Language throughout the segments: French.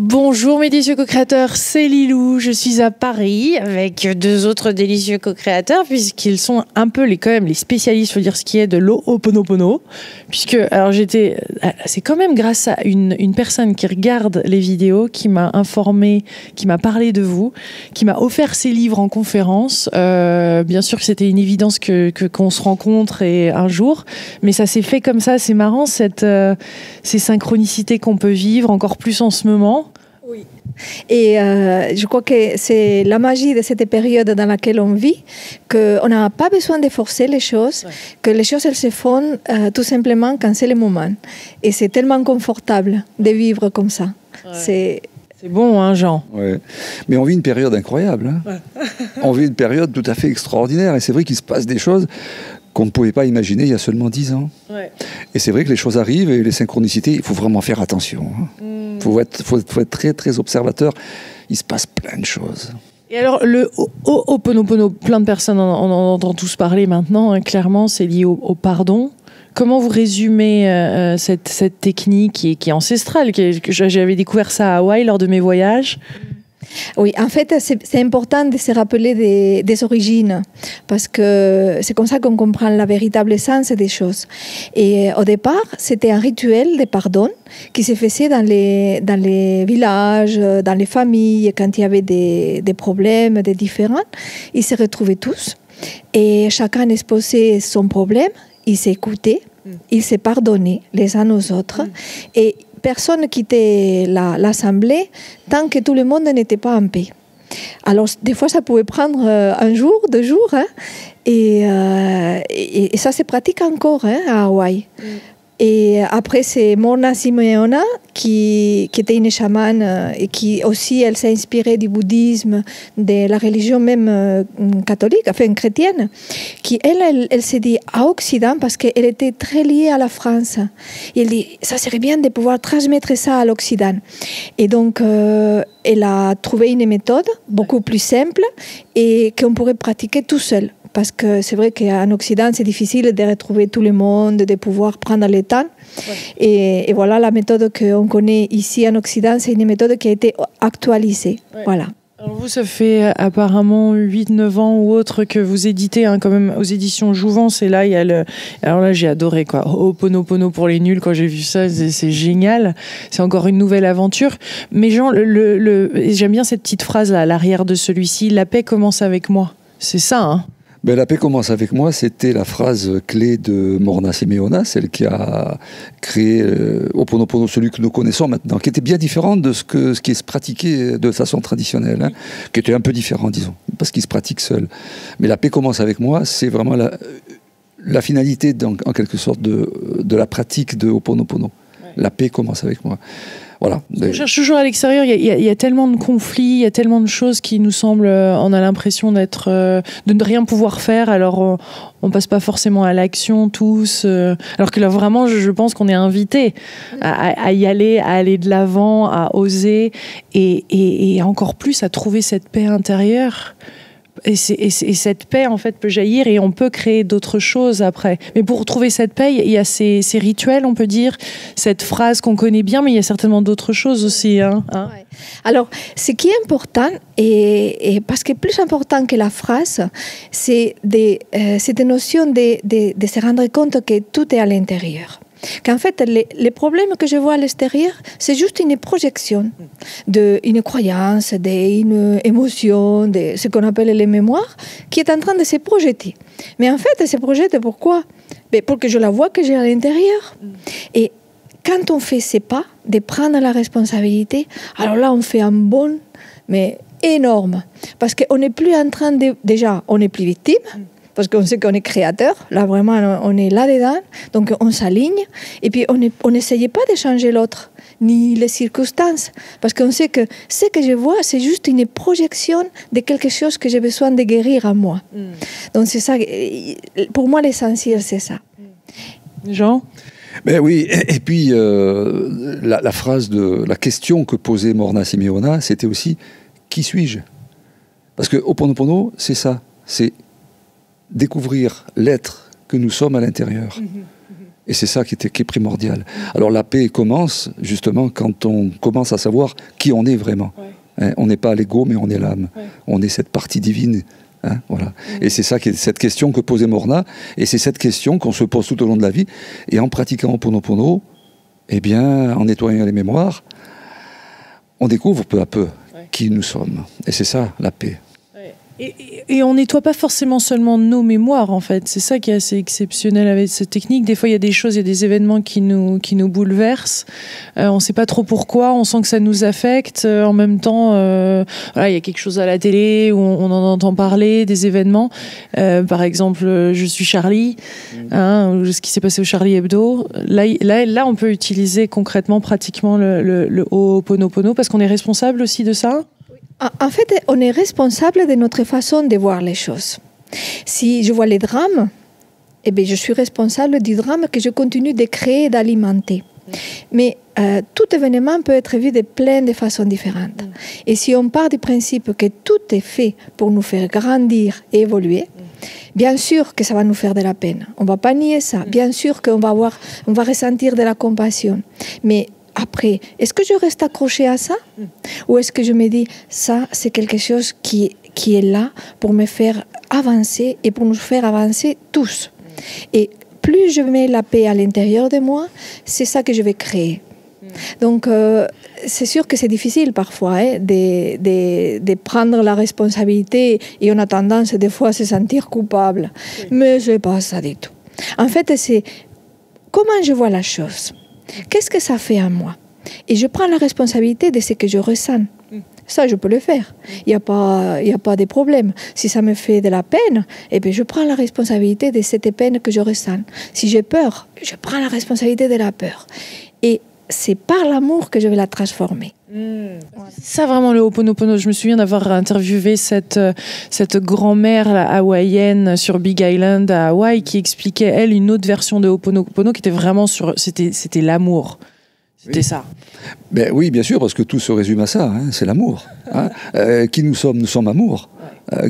Bonjour mes délicieux co-créateurs, c'est Lilou, je suis à Paris avec deux autres délicieux co-créateurs puisqu'ils sont un peu quand même les spécialistes, faut dire ce qui est, de l'Ho'oponopono. Puisque, alors c'est quand même grâce à une personne qui regarde les vidéos, qui m'a informé, qui m'a parlé de vous, qui m'a offert ses livres en conférence. Bien sûr que c'était une évidence qu'on se rencontre un jour, mais ça s'est fait comme ça, c'est marrant ces synchronicités qu'on peut vivre encore plus en ce moment. Oui. Et je crois que c'est la magie de cette période dans laquelle on vit, qu'on n'a pas besoin de forcer les choses, que les choses elles se font tout simplement quand c'est le moment. Et c'est tellement confortable de vivre comme ça. C'est bon, hein, Jean? Ouais. Mais on vit une période incroyable. Hein. On vit une période tout à fait extraordinaire. Et c'est vrai qu'il se passe des choses qu'on ne pouvait pas imaginer il y a seulement 10 ans. Ouais. Et c'est vrai que les choses arrivent et les synchronicités, il faut vraiment faire attention. Il faut être très, très observateur. Il se passe plein de choses. Et alors, le Ho'oponopono, plein de personnes en entendent tous parler maintenant. Hein, clairement, c'est lié au pardon. Comment vous résumez cette technique qui est ancestrale, que j'avais découvert ça à Hawaï lors de mes voyages? Oui, en fait, c'est important de se rappeler des origines, parce que c'est comme ça qu'on comprend la véritable essence des choses. Et au départ, c'était un rituel de pardon qui se faisait dans les villages, dans les familles, quand il y avait des problèmes, des différends. Ils se retrouvaient tous et chacun exposait son problème, ils s'écoutaient, ils se pardonnaient les uns aux autres et personne quittait l'assemblée tant que tout le monde n'était pas en paix. Alors, des fois, ça pouvait prendre un jour, 2 jours, hein, et ça se pratique encore hein, à Hawaï. Et après, c'est Morna Simeona, qui était une chamane et qui aussi, elle s'est inspirée du bouddhisme, de la religion même catholique, enfin chrétienne, qui, elle s'est dit à Occident parce qu'elle était très liée à la France. Et elle dit, ça serait bien de pouvoir transmettre ça à l'Occident. Et donc, elle a trouvé une méthode beaucoup plus simple et qu'on pourrait pratiquer tout seul. Parce que c'est vrai qu'en Occident, c'est difficile de retrouver tout le monde, de pouvoir prendre le temps. Ouais. Et voilà, la méthode qu'on connaît ici en Occident, c'est une méthode qui a été actualisée. Ouais. Voilà. Alors vous, ça fait apparemment 8-9 ans ou autre que vous éditez hein, quand même aux éditions Jouvence. Et là, il y a alors là, j'ai adoré quoi. Ho'oponopono pour les nuls. Quand j'ai vu ça, c'est génial. C'est encore une nouvelle aventure. Mais Jean, j'aime bien cette petite phrase là, à l'arrière de celui-ci. La paix commence avec moi. C'est ça, hein? Ben, la paix commence avec moi, c'était la phrase clé de Morna Simeona, celle qui a créé Ho'oponopono, celui que nous connaissons maintenant, qui était bien différent de ce qui se pratiquait de façon traditionnelle, hein, qui était un peu différent, disons, parce qu'il se pratique seul. Mais la paix commence avec moi, c'est vraiment la finalité, en quelque sorte, de la pratique de Ho'oponopono. Ouais. La paix commence avec moi. Voilà. On cherche toujours à l'extérieur, il y a tellement de conflits, il y a tellement de choses qui nous semblent, on a l'impression de ne rien pouvoir faire, alors on passe pas forcément à l'action tous, alors que là vraiment je pense qu'on est invité à y aller, à aller de l'avant, à oser et encore plus à trouver cette paix intérieure. Et cette paix, en fait, peut jaillir et on peut créer d'autres choses après. Mais pour trouver cette paix, il y a ces rituels, on peut dire, cette phrase qu'on connaît bien, mais il y a certainement d'autres choses aussi. Hein. Ouais. Alors, ce qui est important, et parce que plus important que la phrase, c'est cette notion de se rendre compte que tout est à l'intérieur. Qu'en fait, les problèmes que je vois à l'extérieur, c'est juste une projection d'une croyance, d'une émotion, de ce qu'on appelle les mémoires, qui est en train de se projeter. Mais en fait, elle se projette pourquoi? Pour que je la vois que j'ai à l'intérieur. Et quand on fait ces pas, de prendre la responsabilité, alors là, on fait un bond, mais énorme. Parce qu'on n'est plus en train de... Déjà, on n'est plus victime. Parce qu'on sait qu'on est créateur, là vraiment on est là-dedans, donc on s'aligne, et puis on n'essayait pas de changer l'autre, ni les circonstances, parce qu'on sait que ce que je vois, c'est juste une projection de quelque chose que j'ai besoin de guérir en moi. Donc c'est ça, pour moi l'essentiel c'est ça. Jean ? Ben oui, et puis la phrase la question que posait Morna Simeona, c'était aussi « Qui suis-je » Parce que Ho'oponopono, c'est ça, c'est découvrir l'être que nous sommes à l'intérieur. Et c'est ça qui est primordial. Alors la paix commence justement quand on commence à savoir qui on est vraiment. Hein, on n'est pas l'ego, mais on est l'âme. On est cette partie divine. Hein, voilà. Et c'est ça, cette question que posait Morna, et c'est cette question qu'on se pose tout au long de la vie. Et en pratiquant Ho'oponopono, eh bien, en nettoyant les mémoires, on découvre peu à peu qui nous sommes. Et c'est ça, la paix. Et on nettoie pas forcément seulement nos mémoires, en fait. C'est ça qui est assez exceptionnel avec cette technique. Des fois, il y a des choses, il y a des événements qui nous bouleversent. On ne sait pas trop pourquoi. On sent que ça nous affecte. En même temps, voilà, il y a quelque chose à la télé où on en entend parler, des événements. Par exemple, Je suis Charlie, hein, ce qui s'est passé au Charlie Hebdo. Là, on peut utiliser concrètement, pratiquement le Ho'oponopono parce qu'on est responsable aussi de ça. En fait, on est responsable de notre façon de voir les choses. Si je vois les drames, eh bien, je suis responsable du drame que je continue de créer et d'alimenter. Mais tout événement peut être vu de plein de façons différentes. Et si on part du principe que tout est fait pour nous faire grandir et évoluer, bien sûr que ça va nous faire de la peine. On ne va pas nier ça. Bien sûr qu'on va ressentir de la compassion. Mais après, est-ce que je reste accrochée à ça? Ou est-ce que je me dis, ça, c'est quelque chose qui est là pour me faire avancer et pour nous faire avancer tous. Et plus je mets la paix à l'intérieur de moi, c'est ça que je vais créer. Donc, c'est sûr que c'est difficile parfois de prendre la responsabilité et on a tendance des fois à se sentir coupable. Mais ce n'est pas ça du tout. En fait, c'est comment je vois la chose. Qu'est-ce que ça fait à moi? Et je prends la responsabilité de ce que je ressens. Ça, je peux le faire. Il n'y a pas de problème. Si ça me fait de la peine, eh bien, je prends la responsabilité de cette peine que je ressens. Si j'ai peur, je prends la responsabilité de la peur. Et c'est par l'amour que je vais la transformer. Ça, vraiment, le Ho'oponopono. Je me souviens d'avoir interviewé cette grand-mère hawaïenne sur Big Island à Hawaï qui expliquait, elle, une autre version de Ho'oponopono qui était vraiment c'était l'amour. C'était ça. Ben oui, bien sûr, parce que tout se résume à ça, hein, c'est l'amour. Hein. Qui nous sommes amour.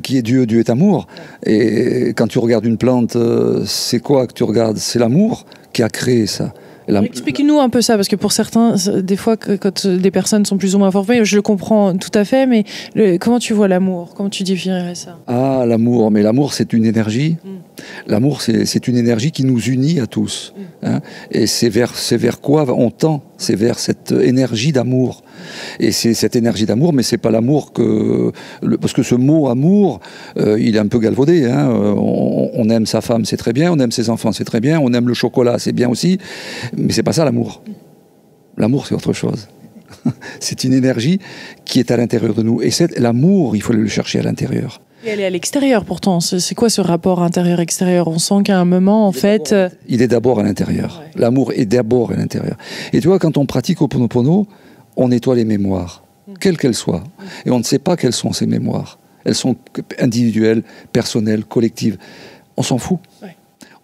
Qui est Dieu? Dieu est amour. Et quand tu regardes une plante, c'est quoi que tu regardes? C'est l'amour qui a créé ça. Explique-nous un peu ça, parce que pour certains, des fois, quand des personnes sont plus ou moins informées, je le comprends tout à fait, mais comment tu vois l'amour? Comment tu définirais ça? Ah, l'amour, mais l'amour, c'est une énergie. L'amour, c'est une énergie qui nous unit à tous. Hein, et c'est vers quoi on tend? C'est vers cette énergie d'amour. Et c'est cette énergie d'amour, mais c'est pas l'amour parce que ce mot amour, il est un peu galvaudé. Hein, on aime sa femme, c'est très bien. On aime ses enfants, c'est très bien. On aime le chocolat, c'est bien aussi. Mais c'est pas ça l'amour. L'amour, c'est autre chose. C'est une énergie qui est à l'intérieur de nous. Et l'amour, il faut le chercher à l'intérieur. Et elle est à l'extérieur pourtant. C'est quoi ce rapport intérieur-extérieur? On sent qu'à un moment, en fait... Il est d'abord à l'intérieur. Ouais. L'amour est d'abord à l'intérieur. Et tu vois, quand on pratique Ho'oponopono, on nettoie les mémoires, quelles qu'elles soient. Et on ne sait pas quelles sont ces mémoires. Elles sont individuelles, personnelles, collectives. On s'en fout. Ouais.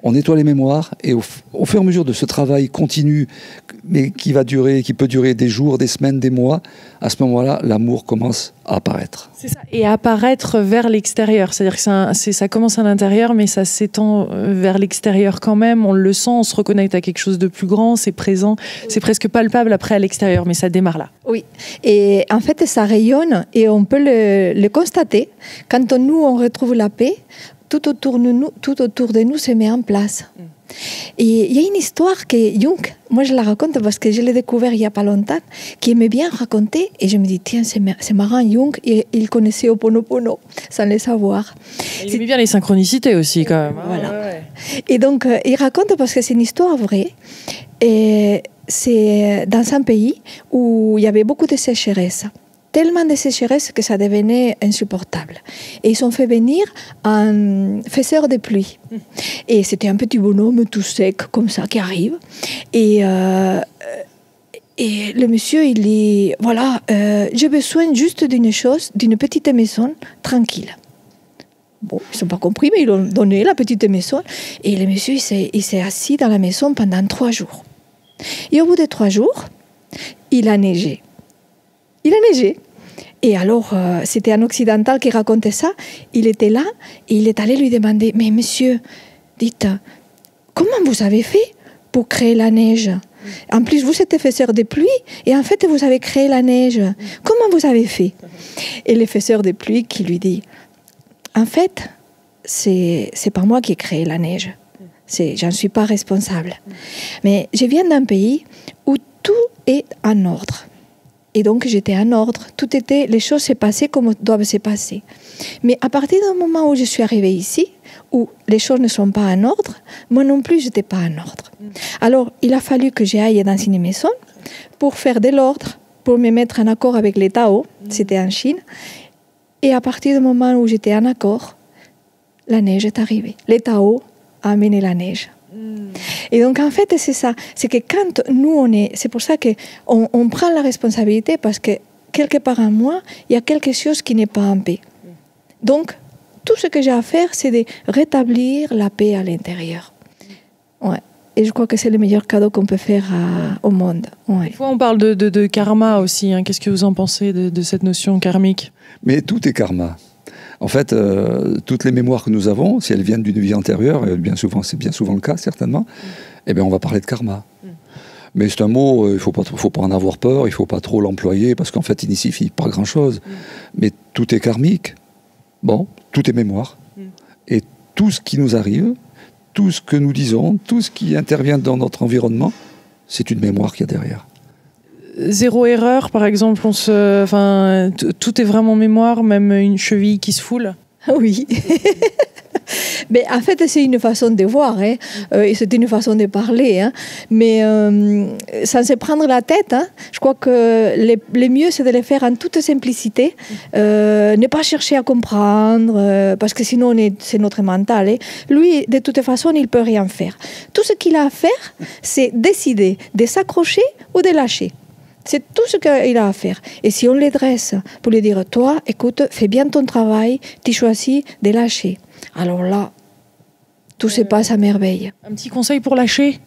On nettoie les mémoires et au fur et à mesure de ce travail continu, mais qui peut durer des jours, des semaines, des mois, à ce moment-là, l'amour commence à apparaître. C'est ça. Et à apparaître vers l'extérieur. C'est-à-dire que ça commence à l'intérieur, mais ça s'étend vers l'extérieur quand même. On le sent, on se reconnecte à quelque chose de plus grand, c'est présent, c'est presque palpable après à l'extérieur, mais ça démarre là. Oui. Et en fait, ça rayonne et on peut le constater. Quand on retrouve la paix, tout autour de nous se met en place. Et il y a une histoire que Jung, moi je la raconte parce que je l'ai découvert il n'y a pas longtemps, qui aimait bien raconter, et je me dis, tiens, c'est marrant, Jung, il connaissait Ho'oponopono, sans le savoir. Il aimait bien les synchronicités aussi, quand même. Voilà. Et donc, il raconte parce que c'est une histoire vraie, et c'est dans un pays où il y avait beaucoup de sécheresse. Tellement de sécheresse que ça devenait insupportable. Et ils ont fait venir un faiseur de pluie. Et c'était un petit bonhomme tout sec, comme ça, qui arrive. Et le monsieur, il dit, voilà, j'ai besoin juste d'une chose, d'une petite maison tranquille. Bon, ils n'ont pas compris, mais ils ont donné la petite maison. Et le monsieur, il s'est assis dans la maison pendant 3 jours. Et au bout de 3 jours, il a neigé. Et alors, c'était un occidental qui racontait ça. Il était là et il est allé lui demander, mais monsieur, dites, comment vous avez fait pour créer la neige. En plus, vous êtes faiseur de pluie et en fait, vous avez créé la neige. Comment vous avez fait? Et le faiseur de pluie qui lui dit, en fait, c'est pas moi qui ai créé la neige. J'en suis pas responsable. Mais je viens d'un pays où tout est en ordre. Et donc, j'étais en ordre. Les choses se passaient comme doivent se passer. Mais à partir du moment où je suis arrivée ici, où les choses ne sont pas en ordre, moi non plus, je n'étais pas en ordre. Alors, il a fallu que j'aille dans une maison pour faire de l'ordre, pour me mettre en accord avec les Tao, c'était en Chine. Et à partir du moment où j'étais en accord, la neige est arrivée. Les Tao a amené la neige. Et donc, en fait, c'est ça. C'est que quand nous, c'est pour ça qu'on prend la responsabilité parce que quelque part en moi, il y a quelque chose qui n'est pas en paix. Donc, tout ce que j'ai à faire, c'est de rétablir la paix à l'intérieur. Ouais. Et je crois que c'est le meilleur cadeau qu'on peut faire au monde. Ouais. Des fois, on parle de karma aussi. Hein. Qu'est-ce que vous en pensez de cette notion karmique? Mais tout est karma. En fait, toutes les mémoires que nous avons, si elles viennent d'une vie antérieure, et c'est bien souvent le cas, certainement, eh bien, on va parler de karma. Mais c'est un mot, il ne faut pas en avoir peur, il ne faut pas trop l'employer, parce qu'en fait, il n'y signifie pas grand-chose. Mais tout est karmique. Bon, tout est mémoire. Et tout ce qui nous arrive, tout ce que nous disons, tout ce qui intervient dans notre environnement, c'est une mémoire qu'il y a derrière. Zéro erreur, par exemple, tout est vraiment mémoire, même une cheville qui se foule. Oui. Mais en fait, c'est une façon de voir, hein. Et c'est une façon de parler. Hein. Mais sans se prendre la tête, hein, je crois que le mieux, c'est de le faire en toute simplicité. Ne pas chercher à comprendre, parce que sinon, c'est notre mental. Hein. Lui, de toute façon, il ne peut rien faire. Tout ce qu'il a à faire, c'est décider de s'accrocher ou de lâcher. C'est tout ce qu'il a à faire. Et si on les dresse pour lui dire, toi, écoute, fais bien ton travail, tu choisis de lâcher. Alors là, tout se passe à merveille. Un petit conseil pour lâcher?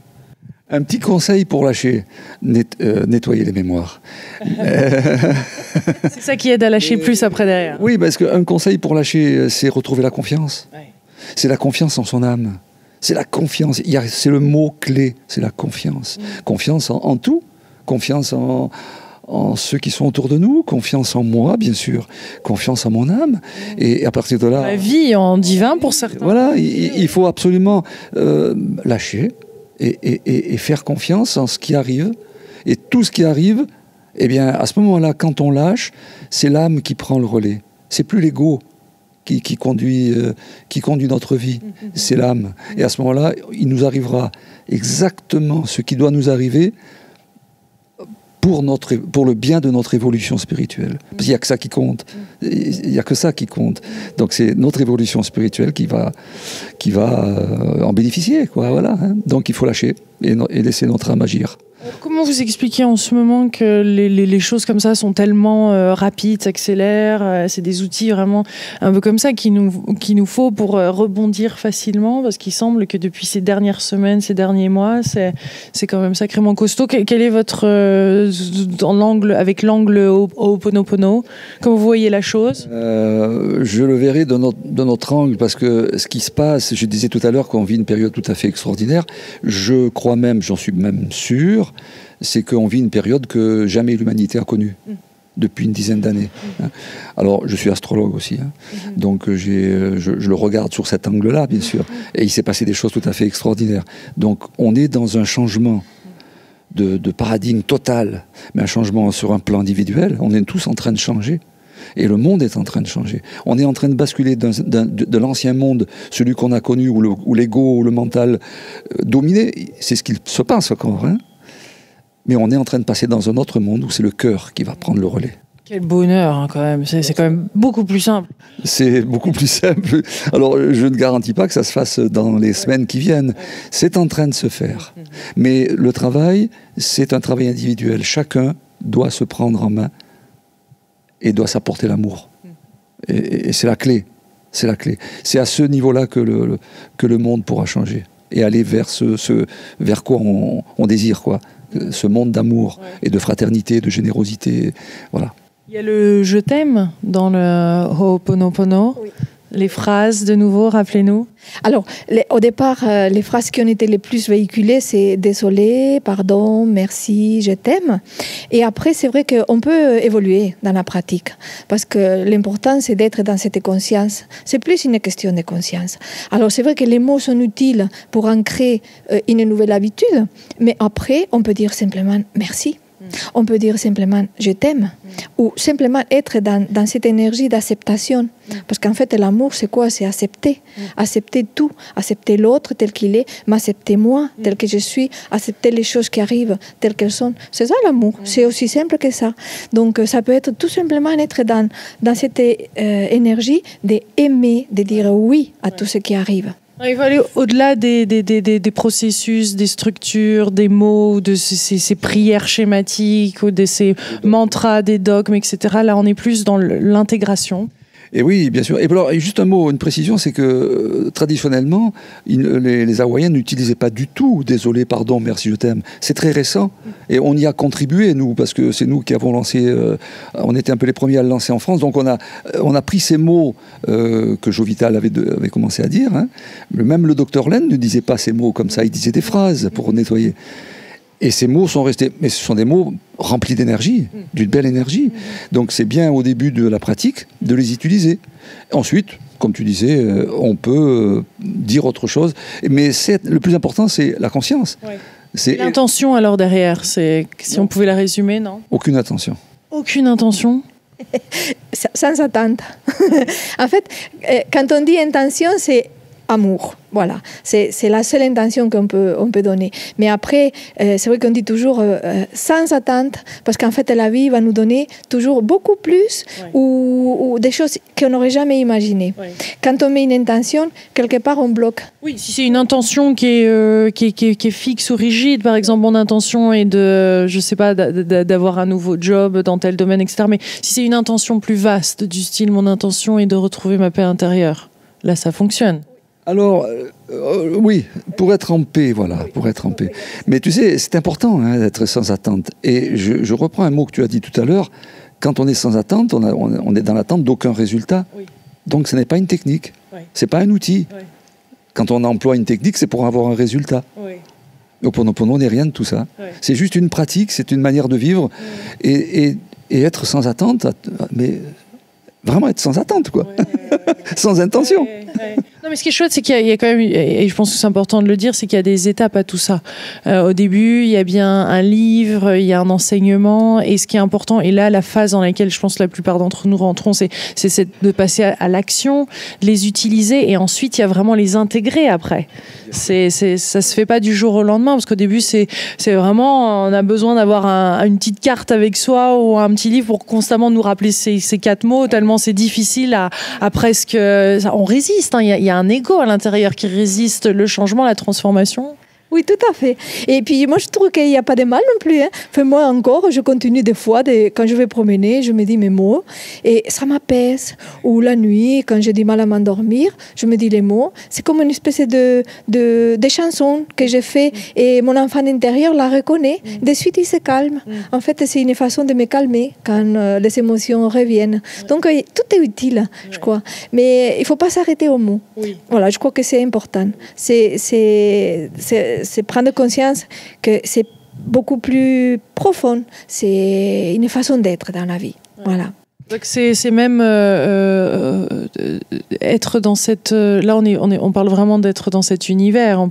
Un petit conseil pour lâcher, nettoyer les mémoires. C'est ça qui aide à lâcher plus après derrière. Oui, parce qu'un conseil pour lâcher, c'est retrouver la confiance. Ouais. C'est la confiance en son âme. C'est la confiance. C'est le mot clé, c'est la confiance. Confiance en tout. Confiance en ceux qui sont autour de nous, confiance en moi, bien sûr, confiance en mon âme. Et à partir de là... La vie en divin pour certains. Voilà, il faut absolument lâcher et faire confiance en ce qui arrive. Et tout ce qui arrive, eh bien, à ce moment-là, quand on lâche, c'est l'âme qui prend le relais. C'est plus l'ego qui conduit notre vie, c'est l'âme. Et à ce moment-là, il nous arrivera exactement ce qui doit nous arriver pour le bien de notre évolution spirituelle. Parce qu'il n'y a que ça qui compte. Il n'y a que ça qui compte. Donc c'est notre évolution spirituelle qui va en bénéficier, quoi. Voilà, hein. Donc il faut lâcher et laisser notre âme agir. Comment vous expliquez en ce moment que les choses comme ça sont tellement rapides, s'accélèrent, c'est des outils vraiment un peu comme ça qu'il nous faut pour rebondir facilement, parce qu'il semble que depuis ces dernières semaines, ces derniers mois, c'est quand même sacrément costaud. Quel est votre avec l'angle Ho'oponopono? Comment vous voyez la chose? Je le verrai de notre angle, parce que ce qui se passe, je disais tout à l'heure qu'on vit une période tout à fait extraordinaire. Je crois même, j'en suis même sûr, c'est qu'on vit une période que jamais l'humanité a connue, depuis une dizaine d'années. Alors, je suis astrologue aussi, hein. Donc je le regarde sur cet angle-là, bien sûr. Et il s'est passé des choses tout à fait extraordinaires. Donc, on est dans un changement de paradigme total, mais un changement sur un plan individuel. On est tous en train de changer. Et le monde est en train de changer. On est en train de basculer de l'ancien monde, celui qu'on a connu, où l'ego, où le mental dominait. C'est ce qu'il se passe encore, hein. Mais on est en train de passer dans un autre monde où c'est le cœur qui va prendre le relais. Quel bonheur, hein, quand même. C'est quand même beaucoup plus simple. C'est beaucoup plus simple. Alors, je ne garantis pas que ça se fasse dans les semaines qui viennent. C'est en train de se faire. Mais le travail, c'est un travail individuel. Chacun doit se prendre en main et doit s'apporter l'amour. Et c'est la clé. C'est la clé. C'est à ce niveau-là que le monde pourra changer. Et aller vers vers quoi on désire, quoi. Ce monde d'amour et de fraternité, de générosité. Voilà. Il y a le « je t'aime » dans le Ho'oponopono. Oui. Les phrases, de nouveau, rappelez-nous. Alors, au départ, les phrases qui ont été les plus véhiculées, c'est « désolé »,« pardon »,« merci »,« je t'aime ». Et après, c'est vrai qu'on peut évoluer dans la pratique, parce que l'important, c'est d'être dans cette conscience. C'est plus une question de conscience. Alors, c'est vrai que les mots sont utiles pour ancrer une nouvelle habitude, mais après, on peut dire simplement « merci ». On peut dire simplement « je t'aime » ou simplement être dans cette énergie d'acceptation. Parce qu'en fait, l'amour, c'est quoi? C'est accepter. Accepter tout. Accepter l'autre tel qu'il est, m'accepter moi tel que je suis, accepter les choses qui arrivent telles qu'elles sont. C'est ça l'amour. C'est aussi simple que ça. Donc, ça peut être tout simplement être dans cette énergie d'aimer, de dire oui à tout ce qui arrive. Il faut aller au-delà des processus, des structures, des mots, de ces prières schématiques ou de ces mantras, des dogmes, etc. Là, on est plus dans l'intégration. Et oui, bien sûr. Et alors, juste un mot, une précision, c'est que traditionnellement, les Hawaïens n'utilisaient pas du tout « désolé, pardon, merci, je t'aime ». C'est très récent et on y a contribué, nous, parce que c'est nous qui avons lancé, on était un peu les premiers à le lancer en France, donc on a pris ces mots que Jovital avait commencé à dire. Hein. Même le docteur Len ne disait pas ces mots comme ça, il disait des phrases pour nettoyer. Et ces mots sont restés, mais ce sont des mots remplis d'énergie, d'une belle énergie. Donc c'est bien au début de la pratique de les utiliser. Ensuite, comme tu disais, on peut dire autre chose. Mais le plus important, c'est la conscience. Ouais. C'est l'intention alors derrière, si on pouvait la résumer, non? Aucune intention. Aucune intention? Sans attente. En fait, quand on dit intention, c'est amour. Voilà, c'est la seule intention qu'on peut donner. Mais après, c'est vrai qu'on dit toujours sans attente, parce qu'en fait, la vie va nous donner toujours beaucoup plus ou des choses qu'on n'aurait jamais imaginées. Ouais. Quand on met une intention, quelque part, on bloque. Oui, si c'est une intention qui est fixe ou rigide, par exemple, mon intention est je sais pas, d'avoir un nouveau job dans tel domaine, etc. Mais si c'est une intention plus vaste, du style, mon intention est de retrouver ma paix intérieure, là, ça fonctionne. Alors, oui, pour être en paix, voilà, pour être en paix. Mais tu sais, c'est important d'être sans attente. Et je reprends un mot que tu as dit tout à l'heure. Quand on est sans attente, on est dans l'attente d'aucun résultat. Oui. Donc, ce n'est pas une technique. Oui. Ce n'est pas un outil. Oui. Quand on emploie une technique, c'est pour avoir un résultat. Oui. Ho'oponopono n'est rien de tout ça. Oui. C'est juste une pratique, c'est une manière de vivre. Oui. Et être sans attente, mais vraiment être sans attente, quoi. Sans intention. Non, mais ce qui est chouette, c'est qu'il y a quand même, et je pense que c'est important de le dire, c'est qu'il y a des étapes à tout ça. Au début, il y a bien un livre, il y a un enseignement, et ce qui est important, et là, la phase dans laquelle je pense que la plupart d'entre nous rentrons, c'est de passer à l'action, de les utiliser, et ensuite, il y a vraiment les intégrer après. Ça se fait pas du jour au lendemain, parce qu'au début, c'est vraiment, on a besoin d'avoir une petite carte avec soi ou un petit livre pour constamment nous rappeler ces 4 mots, tellement c'est difficile à presque... On résiste, hein, il y a un ego à l'intérieur qui résiste le changement, la transformation. Oui, tout à fait. Et puis, moi, je trouve qu'il n'y a pas de mal non plus. Hein. Enfin, moi, encore, je continue des fois, quand je vais promener, je me dis mes mots, et ça m'apaise. Ou la nuit, quand j'ai du mal à m'endormir, je me dis les mots. C'est comme une espèce de chanson que j'ai fait, et mon enfant intérieur la reconnaît. De suite, il se calme. En fait, c'est une façon de me calmer quand les émotions reviennent. Donc, tout est utile, je crois. Mais il ne faut pas s'arrêter aux mots. Oui. Voilà, je crois que c'est important. C'est prendre conscience que c'est beaucoup plus profond. C'est une façon d'être dans la vie. Voilà. Donc c'est même être dans cette... Là, on parle vraiment d'être dans cet univers.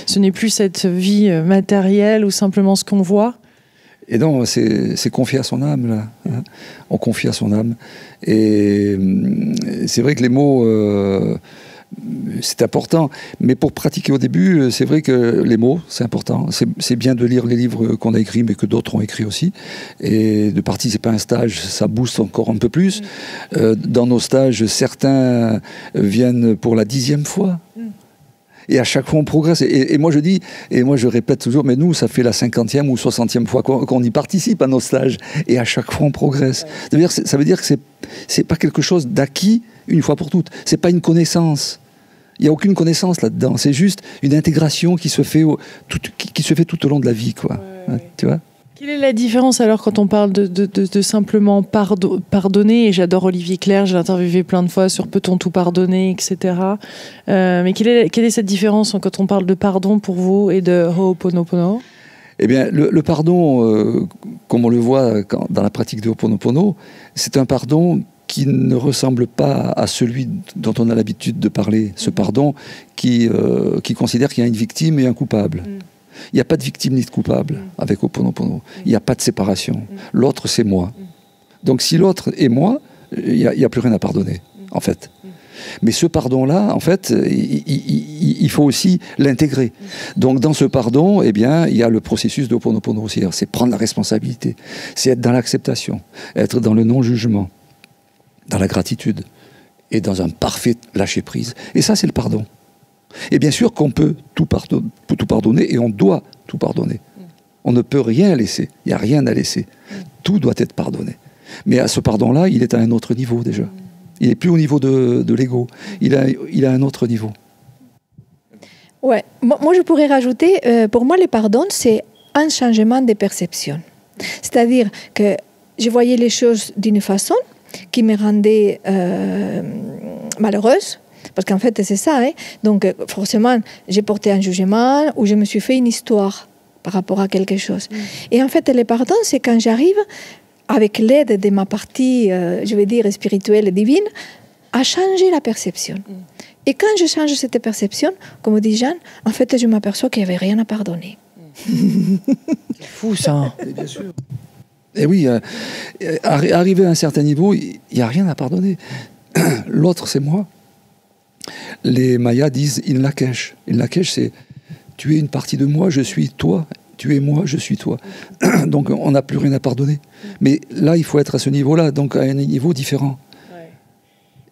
Ce n'est plus cette vie matérielle ou simplement ce qu'on voit. Et donc, c'est confier à son âme, là. Hein. On confie à son âme. Et c'est vrai que les mots... c'est important, mais pour pratiquer au début, c'est vrai que les mots, c'est important. C'est bien de lire les livres qu'on a écrits, mais que d'autres ont écrits aussi. Et de participer à un stage, ça booste encore un peu plus. Dans nos stages, certains viennent pour la 10e fois. Et à chaque fois, on progresse. Et moi, je dis, et moi, je répète toujours, mais nous, ça fait la 50e ou 60e fois qu'on y participe à nos stages. Et à chaque fois, on progresse. Ça veut dire que c'est pas quelque chose d'acquis une fois pour toutes. C'est pas une connaissance. Il n'y a aucune connaissance là-dedans. C'est juste une intégration qui se fait tout au long de la vie, quoi. Tu vois ? Quelle est la différence alors quand on parle de simplement pardonner? Et j'adore Olivier Clerc, j'ai interviewé plein de fois sur peut-on tout pardonner, etc. Mais quelle est cette différence quand on parle de pardon pour vous et de Ho'oponopono? Eh bien, le pardon, comme on le voit dans la pratique de Ho'oponopono, c'est un pardon qui ne ressemble pas à celui dont on a l'habitude de parler. Ce pardon qui considère qu'il y a une victime et un coupable. Il n'y a pas de victime ni de coupable avec Ho'oponopono. Il n'y a pas de séparation. L'autre, c'est moi. Donc si l'autre est moi, il n'y a plus rien à pardonner, en fait. Mais ce pardon-là, en fait, il faut aussi l'intégrer. Donc dans ce pardon, eh bien, il y a le processus de Ho'oponopono. C'est prendre la responsabilité. C'est être dans l'acceptation, être dans le non-jugement, dans la gratitude et dans un parfait lâcher-prise. Et ça, c'est le pardon. Et bien sûr qu'on peut tout pardonner et on doit tout pardonner. On ne peut rien laisser, il n'y a rien à laisser. Tout doit être pardonné. Mais à ce pardon-là, il est à un autre niveau déjà. Il n'est plus au niveau de l'ego, il a un autre niveau. Ouais. Moi, je pourrais rajouter, pour moi, le pardon, c'est un changement de perception. C'est-à-dire que je voyais les choses d'une façon qui me rendait malheureuse. Parce qu'en fait, c'est ça. Hein. Donc, forcément, j'ai porté un jugement ou je me suis fait une histoire par rapport à quelque chose. Et en fait, le pardon, c'est quand j'arrive, avec l'aide de ma partie, je vais dire, spirituelle et divine, à changer la perception. Et quand je change cette perception, comme dit Jeanne, en fait, je m'aperçois qu'il n'y avait rien à pardonner. C'est fou, ça. Et bien sûr. Et oui, arrivé à un certain niveau, il n'y a rien à pardonner. L'autre, c'est moi. Les Mayas disent « in lakesh ». In lakesh, c'est « tu es une partie de moi, je suis toi, tu es moi, je suis toi ». Donc on n'a plus rien à pardonner. Mais là, il faut être à ce niveau-là, donc à un niveau différent. Ouais.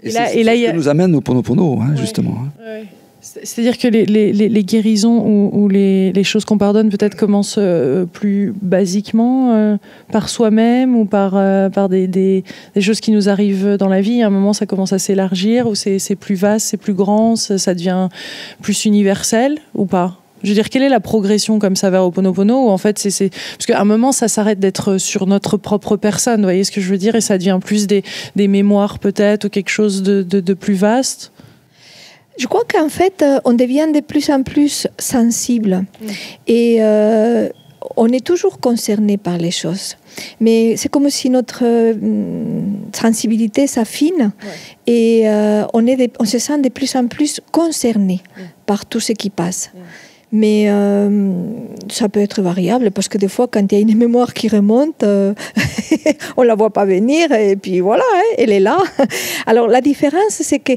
Et c'est ce que nous amène au Ho'oponopono, hein, justement. Ouais. C'est-à-dire que les guérisons ou les choses qu'on pardonne peut-être commencent plus basiquement par soi-même ou par des choses qui nous arrivent dans la vie. À un moment, ça commence à s'élargir ou c'est plus vaste, c'est plus grand, ça devient plus universel ou pas? Je veux dire, quelle est la progression comme ça vers Ho'oponopono où en fait, parce qu'à un moment, ça s'arrête d'être sur notre propre personne, vous voyez ce que je veux dire? Et ça devient plus des mémoires peut-être ou quelque chose de plus vaste? Je crois qu'en fait, on devient de plus en plus sensible et on est toujours concerné par les choses. Mais c'est comme si notre sensibilité s'affine et on se sent de plus en plus concerné par tout ce qui passe. Mais ça peut être variable parce que des fois, quand il y a une mémoire qui remonte, on ne la voit pas venir et puis voilà, hein, elle est là. Alors la différence, c'est que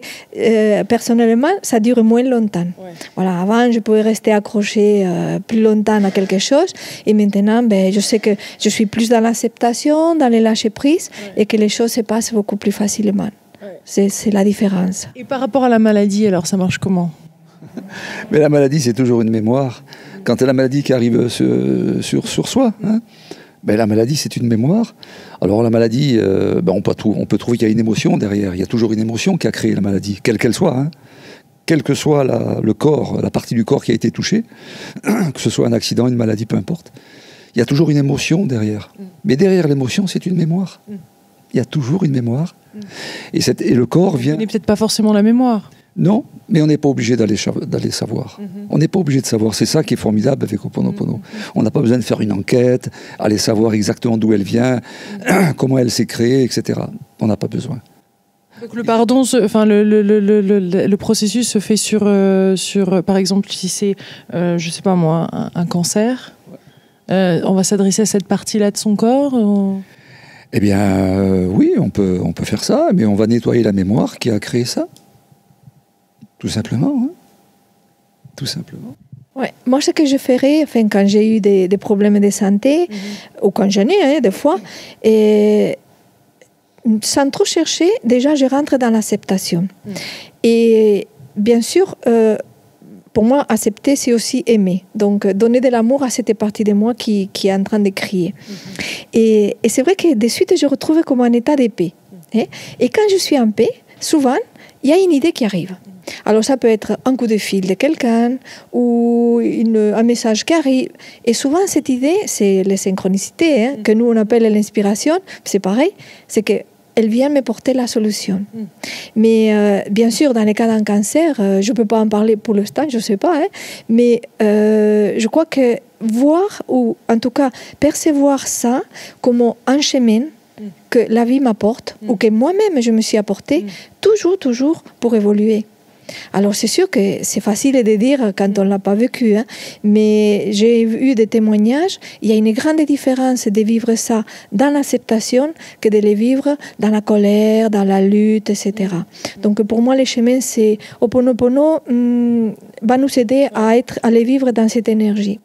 personnellement, ça dure moins longtemps. Ouais. Voilà, avant, je pouvais rester accrochée plus longtemps à quelque chose et maintenant, je sais que je suis plus dans l'acceptation, dans le lâcher-prise et que les choses se passent beaucoup plus facilement. Ouais. C'est la différence. Et par rapport à la maladie, alors ça marche comment ? Mais la maladie, c'est toujours une mémoire. Quand il y a la maladie qui arrive sur soi, hein, la maladie, c'est une mémoire. Alors la maladie, on peut trouver qu'il y a une émotion derrière. Il y a toujours une émotion qui a créé la maladie, quelle qu'elle soit. Hein. Quel que soit le corps, la partie du corps qui a été touchée, que ce soit un accident, une maladie, peu importe. Il y a toujours une émotion derrière. Mais derrière l'émotion, c'est une mémoire. Il y a toujours une mémoire. Et le corps vient... Ce n'est peut-être pas forcément la mémoire. Non, mais on n'est pas obligé d'aller savoir. On n'est pas obligé de savoir. C'est ça qui est formidable avec Ho'oponopono. On n'a pas besoin de faire une enquête, aller savoir exactement d'où elle vient, comment elle s'est créée, etc. On n'a pas besoin. Donc le pardon, le processus se fait sur par exemple, si c'est, je sais pas moi, un cancer, on va s'adresser à cette partie-là de son corps Eh bien, oui, on peut faire ça, mais on va nettoyer la mémoire qui a créé ça. Tout simplement. Hein. Tout simplement. Ouais. Moi, ce que je ferais, quand j'ai eu des problèmes de santé, ou quand j'en ai, des fois, et sans trop chercher, déjà, je rentre dans l'acceptation. Et bien sûr, pour moi, accepter, c'est aussi aimer. Donc, donner de l'amour à cette partie de moi qui est en train de crier. Et c'est vrai que de suite, je retrouve comme un état de paix. Et quand je suis en paix, souvent, il y a une idée qui arrive. Alors ça peut être un coup de fil de quelqu'un ou un message qui arrive. Et souvent cette idée, c'est les synchronicités, que nous on appelle l'inspiration, c'est pareil, c'est qu'elle vient me porter la solution. Mais bien sûr, dans les cas d'un cancer, je ne peux pas en parler pour l'instant, je ne sais pas, mais je crois que voir, ou en tout cas percevoir ça comme un chemin que la vie m'apporte, ou que moi-même je me suis apporté, toujours pour évoluer. Alors c'est sûr que c'est facile de dire quand on ne l'a pas vécu, mais j'ai eu des témoignages, il y a une grande différence de vivre ça dans l'acceptation que de les vivre dans la colère, dans la lutte, etc. Donc pour moi, le chemin, c'est Ho'oponopono va nous aider à les vivre dans cette énergie.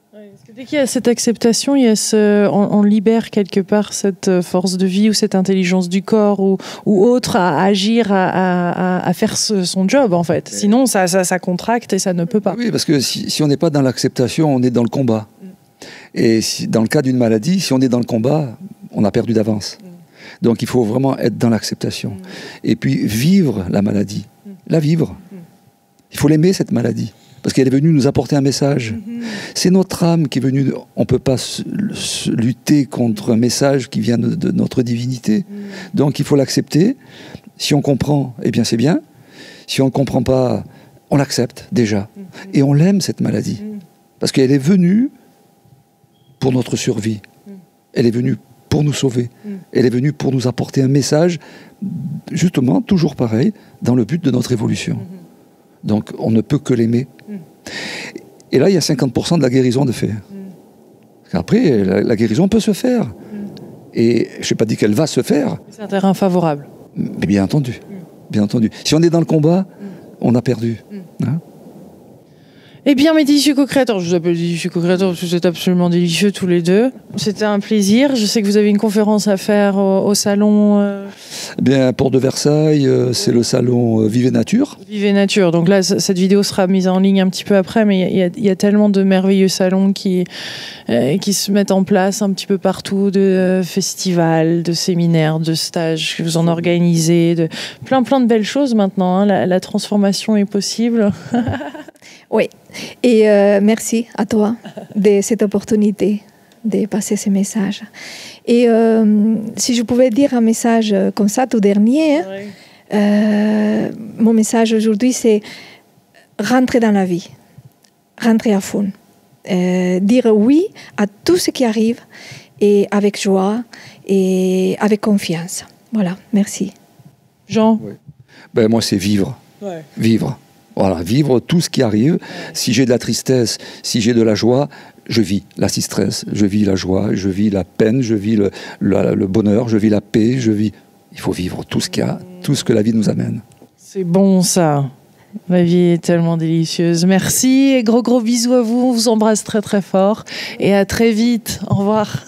Dès qu'il y a cette acceptation, on libère quelque part cette force de vie ou cette intelligence du corps ou autre à agir, à faire son job en fait. Sinon, ça contracte et ça ne peut pas. Oui, parce que si on n'est pas dans l'acceptation, on est dans le combat. Et dans le cas d'une maladie, si on est dans le combat, on a perdu d'avance. Donc il faut vraiment être dans l'acceptation. Et puis vivre la maladie, la vivre. Il faut l'aimer, cette maladie. Parce qu'elle est venue nous apporter un message. C'est notre âme qui est venue... On ne peut pas lutter contre un message qui vient de notre divinité. Donc il faut l'accepter. Si on comprend, eh bien c'est bien. Si on ne comprend pas, on l'accepte déjà. Et on l'aime, cette maladie. Parce qu'elle est venue pour notre survie. Elle est venue pour nous sauver. Elle est venue pour nous apporter un message, justement, toujours pareil, dans le but de notre évolution. Donc on ne peut que l'aimer. Et là, il y a 50% de la guérison de fait. Après, la guérison peut se faire. Et je n'ai pas dit qu'elle va se faire. C'est un terrain favorable. Mais bien entendu. Bien entendu. Si on est dans le combat, on a perdu. Hein? Eh bien, mes délicieux co-créateurs, je vous appelle délicieux co-créateurs parce que vous êtes absolument délicieux tous les deux. C'était un plaisir. Je sais que vous avez une conférence à faire au salon. Eh bien, Porte de Versailles, c'est le salon Vive Nature. Vive Nature. Donc là, cette vidéo sera mise en ligne un petit peu après, mais il y a tellement de merveilleux salons qui se mettent en place un petit peu partout, de festivals, de séminaires, de stages que vous en organisez, de plein de belles choses maintenant. Hein. La transformation est possible. Oui, et merci à toi de cette opportunité de passer ces messages. Et si je pouvais dire un message comme ça, tout dernier, mon message aujourd'hui, c'est rentrer dans la vie, rentrer à fond, dire oui à tout ce qui arrive, et avec joie et avec confiance. Voilà, merci. Jean? Oui. Ben, moi, c'est vivre. Ouais. Vivre. Voilà, vivre tout ce qui arrive. Si j'ai de la tristesse, si j'ai de la joie, je vis la tristesse, je vis la joie, je vis la peine, je vis le bonheur, je vis la paix, je vis... Il faut vivre tout ce qu'il y a, tout ce que la vie nous amène. C'est bon ça. La vie est tellement délicieuse. Merci et gros bisous à vous. On vous embrasse très fort et à très vite. Au revoir.